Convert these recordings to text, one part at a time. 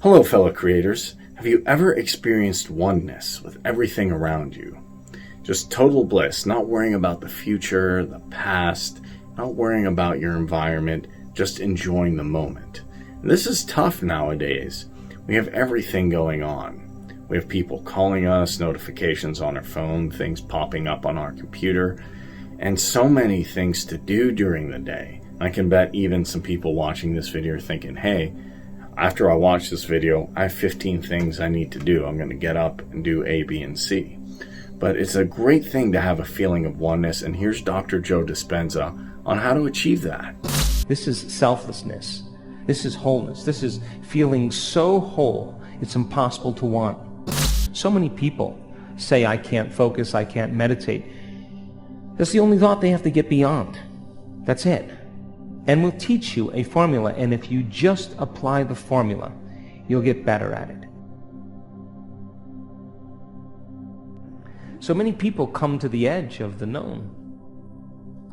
Hello, fellow creators. Have you ever experienced oneness with everything around you? Just total bliss, not worrying about the future, the past, not worrying about your environment, just enjoying the moment. And this is tough nowadays. We have everything going on. We have people calling us, notifications on our phone, things popping up on our computer, and so many things to do during the day. I can bet even some people watching this video are thinking, hey, after I watch this video, I have 15 things I need to do. I'm going to get up and do A, B, and C. But it's a great thing to have a feeling of oneness, and here's Dr. Joe Dispenza on how to achieve that. This is selflessness. This is wholeness. This is feeling so whole, it's impossible to want. So many people say, I can't focus, I can't meditate. That's the only thought they have to get beyond. That's it. And we'll teach you a formula, and if you just apply the formula, you'll get better at it. So many people come to the edge of the known,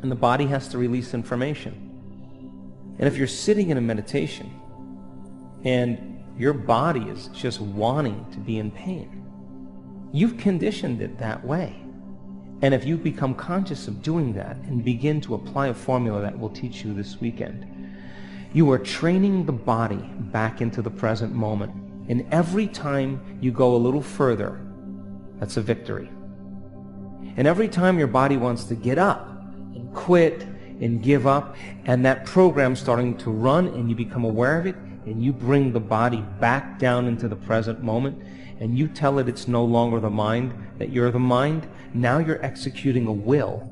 and the body has to release information. And if you're sitting in a meditation, and your body is just wanting to be in pain, you've conditioned it that way. And if you become conscious of doing that and begin to apply a formula that we'll teach you this weekend, you are training the body back into the present moment. And every time you go a little further, that's a victory. And every time your body wants to get up and quit and give up, and that program's starting to run and you become aware of it, and you bring the body back down into the present moment, and you tell it it's no longer the mind, that you're the mind, now you're executing a will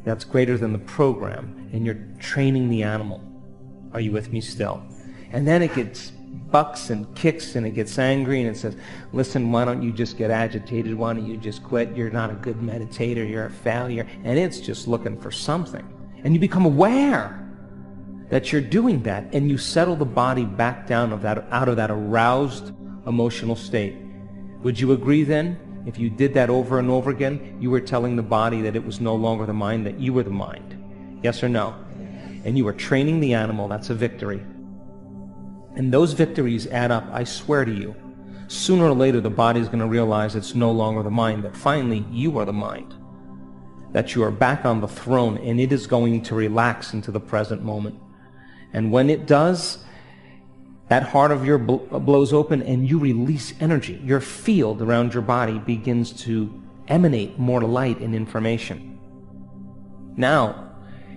that's greater than the program, and you're training the animal. Are you with me still? And then it gets bucks and kicks, and it gets angry, and it says, listen, why don't you just get agitated? Why don't you just quit? You're not a good meditator. You're a failure. And it's just looking for something. And you become aware that you're doing that, and you settle the body back down out of that aroused emotional state. Would you agree then? If you did that over and over again, you were telling the body that it was no longer the mind, that you were the mind. Yes or no? And you were training the animal. That's a victory. And those victories add up, I swear to you. Sooner or later, the body's going to realize it's no longer the mind, that finally you are the mind, that you are back on the throne, and it is going to relax into the present moment. And when it does, that heart of yours blows open and you release energy. Your field around your body begins to emanate more light and information. Now,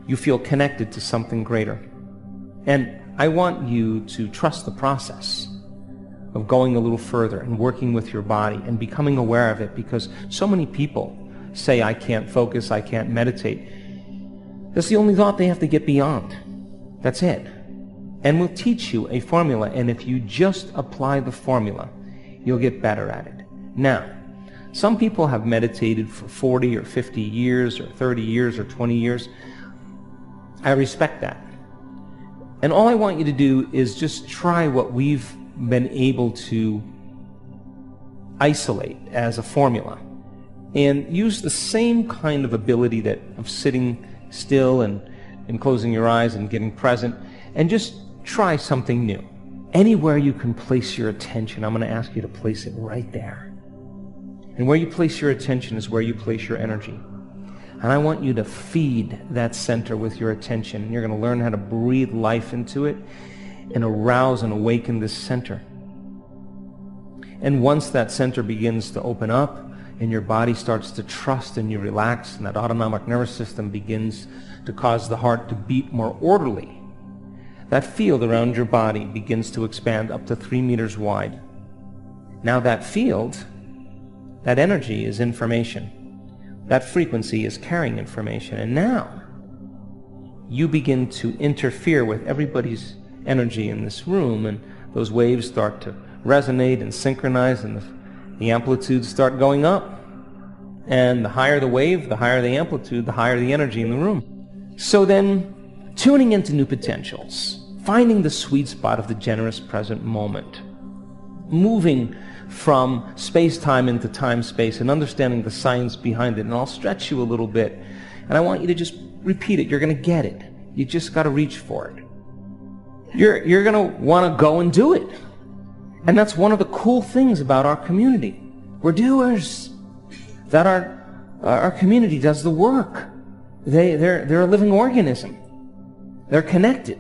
you feel connected to something greater. And I want you to trust the process of going a little further and working with your body and becoming aware of it, because so many people say, I can't focus, I can't meditate. That's the only thought they have to get beyond. That's it. And we'll teach you a formula, and if you just apply the formula, you'll get better at it. Now, some people have meditated for 40 or 50 years or 30 years or 20 years. I respect that. And all I want you to do is just try what we've been able to isolate as a formula, and use the same kind of ability of sitting still and closing your eyes and getting present, and just try something new. Anywhere you can place your attention, I'm going to ask you to place it right there. And where you place your attention is where you place your energy. And I want you to feed that center with your attention. You're going to learn how to breathe life into it and arouse and awaken this center. And once that center begins to open up and your body starts to trust and you relax, and that autonomic nervous system begins to cause the heart to beat more orderly, that field around your body begins to expand up to 3 meters wide. Now that field, that energy is information. That frequency is carrying information. And now you begin to interfere with everybody's energy in this room, and those waves start to resonate and synchronize, and the amplitudes start going up. And the higher the wave, the higher the amplitude, the higher the energy in the room. So then, tuning into new potentials, finding the sweet spot of the generous present moment, moving from space-time into time-space and understanding the science behind it. And I'll stretch you a little bit, and I want you to just repeat it. You're going to get it. You just got to reach for it. You're going to want to go and do it. And that's one of the cool things about our community. We're doers. That our community does the work. They're a living organism. They're connected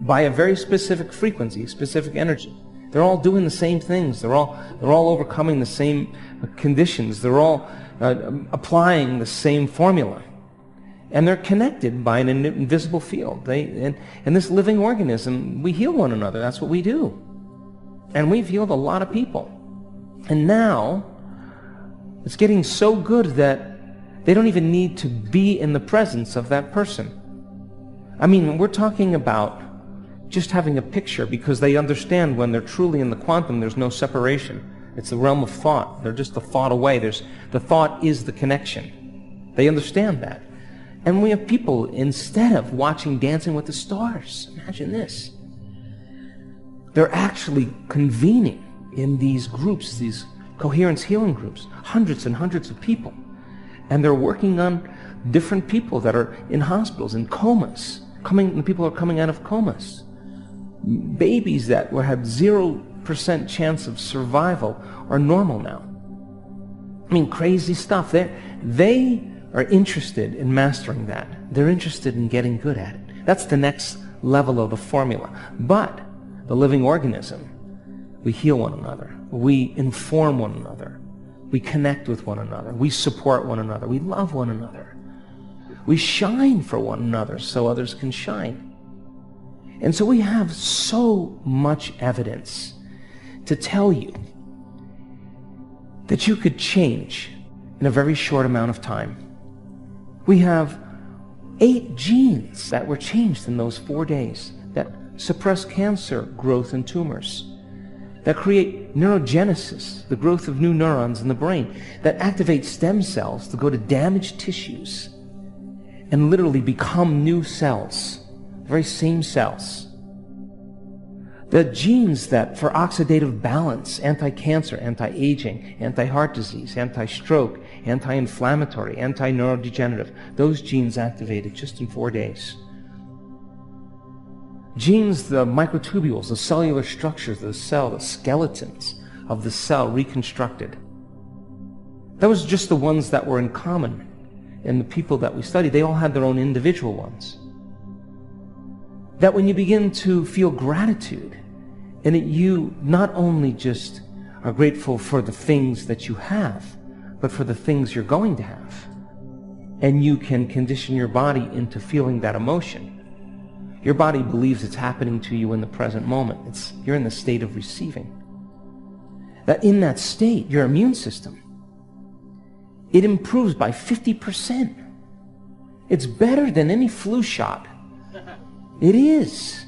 by a very specific frequency, specific energy. They're all doing the same things. They're all overcoming the same conditions. They're all applying the same formula. And they're connected by an invisible field. And this living organism, we heal one another. That's what we do. And we've healed a lot of people. And now, it's getting so good that they don't even need to be in the presence of that person. I mean, we're talking about just having a picture, because they understand when they're truly in the quantum, there's no separation. It's the realm of thought. They're just a thought away. The thought is the connection. They understand that. And we have people, instead of watching Dancing with the Stars, imagine this, they're actually convening in these groups, these coherence healing groups, hundreds and hundreds of people. And they're working on different people that are in hospitals, in comas. The people are coming out of comas. Babies that had 0% chance of survival are normal now. I mean, crazy stuff. They are interested in mastering that. They're interested in getting good at it. That's the next level of the formula. But the living organism, we heal one another. We inform one another. We connect with one another. We support one another. We love one another. We shine for one another so others can shine. And so we have so much evidence to tell you that you could change in a very short amount of time. We have 8 genes that were changed in those 4 days that suppress cancer growth and tumors, that create neurogenesis, the growth of new neurons in the brain, that activate stem cells to go to damaged tissues and literally become new cells, the very same cells. The genes that for oxidative balance, anti-cancer, anti-aging, anti-heart disease, anti-stroke, anti-inflammatory, anti-neurodegenerative, those genes activated just in 4 days. Genes, the microtubules, the cellular structures of the cell, the skeletons of the cell reconstructed. That was just the ones that were in common in the people that we studied. They all had their own individual ones. That when you begin to feel gratitude, and that you not only just are grateful for the things that you have, but for the things you're going to have, and you can condition your body into feeling that emotion. Your body believes it's happening to you in the present moment. You're in the state of receiving. That in that state, your immune system, it improves by 50%. It's better than any flu shot. It is.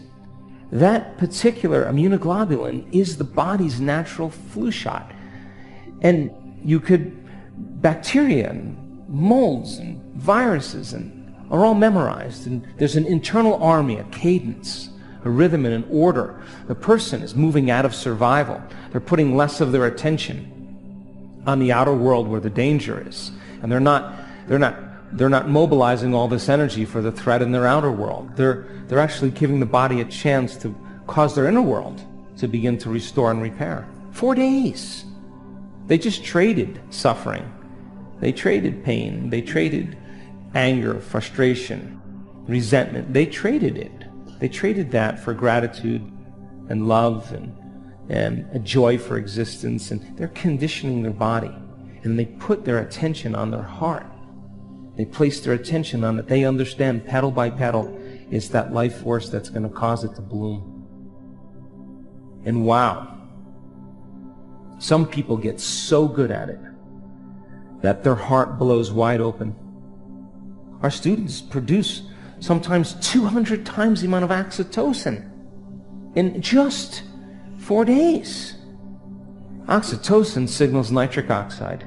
That particular immunoglobulin is the body's natural flu shot. And bacteria and molds and viruses are all memorized. And there's an internal army, a cadence, a rhythm and an order. The person is moving out of survival. They're putting less of their attention on the outer world where the danger is. And they're not mobilizing all this energy for the threat in their outer world. They're actually giving the body a chance to cause their inner world to begin to restore and repair. 4 days. They just traded suffering. They traded pain. They traded anger, frustration, resentment. They traded it. They traded that for gratitude and love and a joy for existence. And they're conditioning their body. And they put their attention on their heart. They place their attention on it. They understand petal by petal, it's that life force that's going to cause it to bloom. And wow, some people get so good at it that their heart blows wide open. Our students produce sometimes 200 times the amount of oxytocin in just 4 days. Oxytocin signals nitric oxide.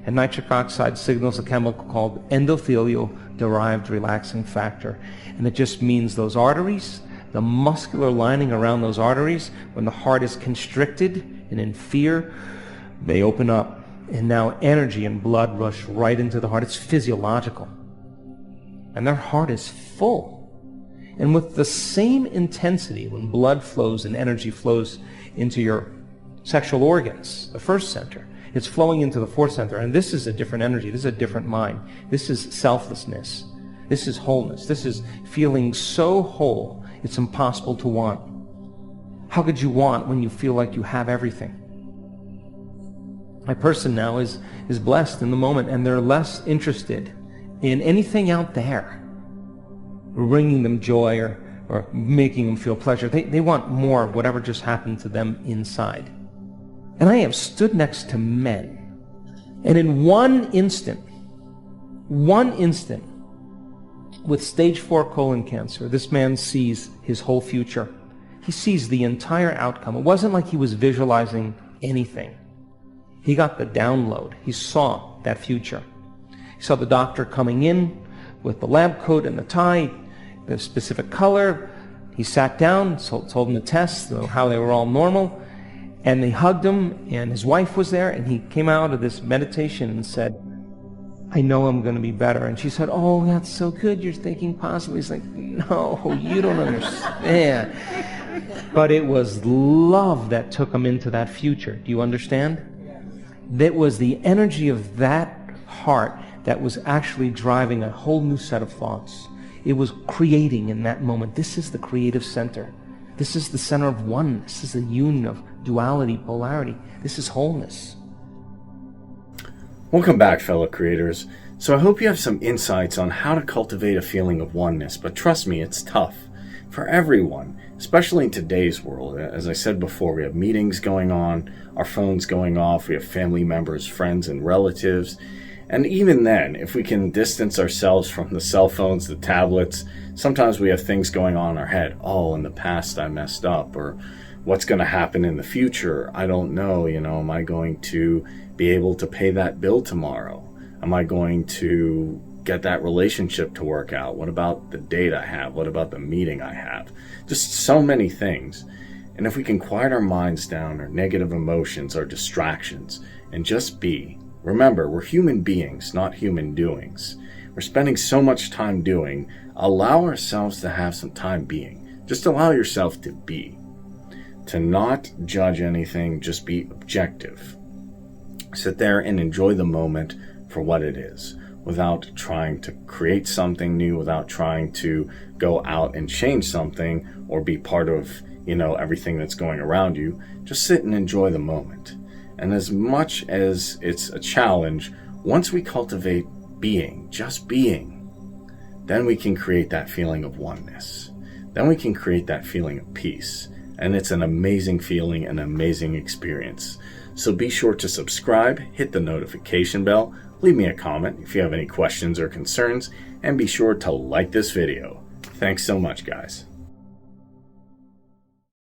And nitric oxide signals a chemical called endothelial-derived relaxing factor. And it just means those arteries, the muscular lining around those arteries, when the heart is constricted and in fear, they open up. And now energy and blood rush right into the heart. It's physiological. And their heart is full. And with the same intensity, when blood flows and energy flows into your sexual organs, the first center. It's flowing into the fourth center. And this is a different energy. This is a different mind. This is selflessness. This is wholeness. This is feeling so whole, it's impossible to want. How could you want when you feel like you have everything? My person now is blessed in the moment, and they're less interested in anything out there bringing them joy or making them feel pleasure. They want more of whatever just happened to them inside. And I have stood next to men, and in one instant, with stage 4 colon cancer, this man sees his whole future. He sees the entire outcome. It wasn't like he was visualizing anything. He got the download. He saw that future. He saw the doctor coming in with the lab coat and the tie, the specific color. He sat down, told him the tests, how they were all normal, and they hugged him, and his wife was there, and he came out of this meditation and said, I know I'm going to be better. And she said, oh, that's so good. You're thinking positively. He's like, no, you don't understand. But it was love that took him into that future. Do you understand? That was the energy of that heart that was actually driving a whole new set of thoughts. It was creating in that moment. This is the creative center. This is the center of oneness. This is the union of duality, polarity. This is wholeness. Welcome back, fellow creators. So I hope you have some insights on how to cultivate a feeling of oneness, but trust me, it's tough for everyone, especially in today's world. As I said before, we have meetings going on, our phones going off, we have family members, friends, and relatives. And even then, if we can distance ourselves from the cell phones, the tablets, sometimes we have things going on in our head. Oh, in the past I messed up, or what's going to happen in the future? I don't know. Am I going to be able to pay that bill tomorrow? Am I going to get that relationship to work out? What about the date I have? What about the meeting I have? Just so many things. And if we can quiet our minds down, our negative emotions, our distractions, and just be. Remember, we're human beings, not human doings. We're spending so much time doing. Allow ourselves to have some time being. Just allow yourself to be. To not judge anything, just be objective. Sit there and enjoy the moment for what it is, without trying to create something new, without trying to go out and change something or be part of, everything that's going around you. Just sit and enjoy the moment. And as much as it's a challenge, once we cultivate being, just being, then we can create that feeling of oneness. Then we can create that feeling of peace. And it's an amazing feeling, an amazing experience. So be sure to subscribe, hit the notification bell, leave me a comment if you have any questions or concerns, and be sure to like this video. Thanks so much, guys.